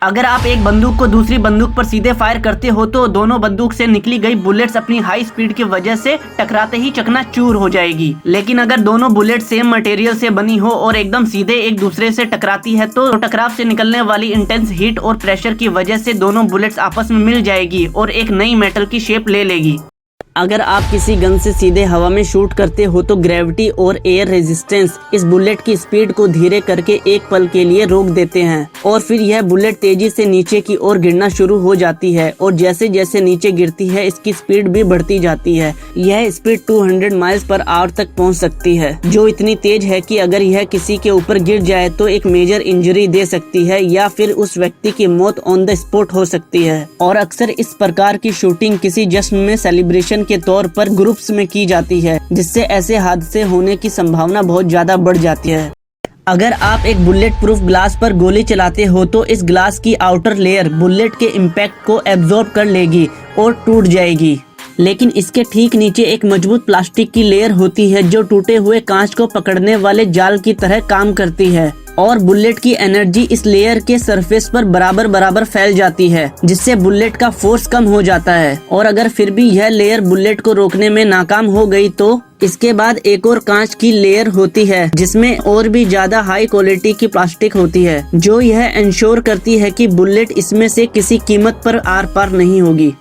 अगर आप एक बंदूक को दूसरी बंदूक पर सीधे फायर करते हो तो दोनों बंदूक से निकली गई बुलेट्स अपनी हाई स्पीड की वजह से टकराते ही चकनाचूर हो जाएगी। लेकिन अगर दोनों बुलेट सेम मटेरियल से बनी हो और एकदम सीधे एक दूसरे से टकराती है तो टकराव से निकलने वाली इंटेंस हीट और प्रेशर की वजह से दोनों बुलेट्स आपस में मिल जाएगी और एक नई मेटल की शेप ले लेगी। अगर आप किसी गन से सीधे हवा में शूट करते हो तो ग्रेविटी और एयर रेजिस्टेंस इस बुलेट की स्पीड को धीरे करके एक पल के लिए रोक देते हैं और फिर यह बुलेट तेजी से नीचे की ओर गिरना शुरू हो जाती है और जैसे जैसे नीचे गिरती है इसकी स्पीड भी बढ़ती जाती है। यह स्पीड 200 माइल्स पर आवर तक पहुंच सकती है, जो इतनी तेज है कि अगर यह किसी के ऊपर गिर जाए तो एक मेजर इंजरी दे सकती है या फिर उस व्यक्ति की मौत ऑन द स्पॉट हो सकती है। और अक्सर इस प्रकार की शूटिंग किसी जश्न में सेलिब्रेशन के तौर पर ग्रुप्स में की जाती है, जिससे ऐसे हादसे होने की संभावना बहुत ज्यादा बढ़ जाती है। अगर आप एक बुलेट प्रूफ ग्लास पर गोली चलाते हो तो इस ग्लास की आउटर लेयर बुलेट के इम्पैक्ट को एब्जॉर्ब कर लेगी और टूट जाएगी, लेकिन इसके ठीक नीचे एक मजबूत प्लास्टिक की लेयर होती है जो टूटे हुए कांच को पकड़ने वाले जाल की तरह काम करती है और बुलेट की एनर्जी इस लेयर के सरफेस पर बराबर बराबर फैल जाती है, जिससे बुलेट का फोर्स कम हो जाता है। और अगर फिर भी यह लेयर बुलेट को रोकने में नाकाम हो गई तो इसके बाद एक और कांच की लेयर होती है जिसमें और भी ज्यादा हाई क्वालिटी की प्लास्टिक होती है, जो यह इंश्योर करती है कि बुलेट इसमें से किसी कीमत पर आर पार नहीं होगी।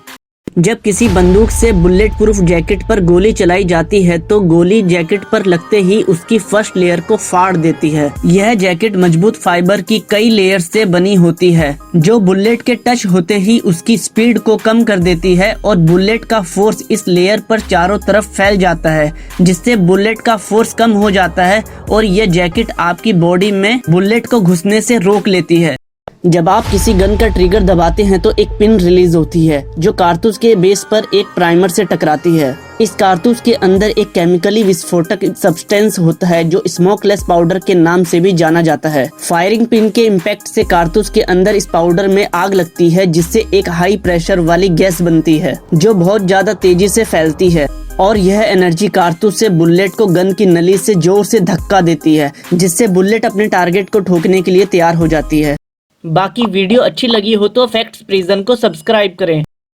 जब किसी बंदूक से बुलेट प्रूफ जैकेट पर गोली चलाई जाती है तो गोली जैकेट पर लगते ही उसकी फर्स्ट लेयर को फाड़ देती है। यह जैकेट मजबूत फाइबर की कई लेयर से बनी होती है जो बुलेट के टच होते ही उसकी स्पीड को कम कर देती है और बुलेट का फोर्स इस लेयर पर चारों तरफ फैल जाता है, जिससे बुलेट का फोर्स कम हो जाता है और यह जैकेट आपकी बॉडी में बुलेट को घुसने से रोक लेती है। जब आप किसी गन का ट्रिगर दबाते हैं तो एक पिन रिलीज होती है जो कारतूस के बेस पर एक प्राइमर से टकराती है। इस कारतूस के अंदर एक केमिकली विस्फोटक सब्सटेंस होता है जो स्मोकलेस पाउडर के नाम से भी जाना जाता है। फायरिंग पिन के इम्पैक्ट से कारतूस के अंदर इस पाउडर में आग लगती है, जिससे एक हाई प्रेशर वाली गैस बनती है जो बहुत ज्यादा तेजी से फैलती है और यह एनर्जी कारतूस से बुलेट को गन की नली से जोर से धक्का देती है, जिससे बुलेट अपने टारगेट को ठोकने के लिए तैयार हो जाती है। बाकी वीडियो अच्छी लगी हो तो फैक्ट्स प्रिजन को सब्सक्राइब करें।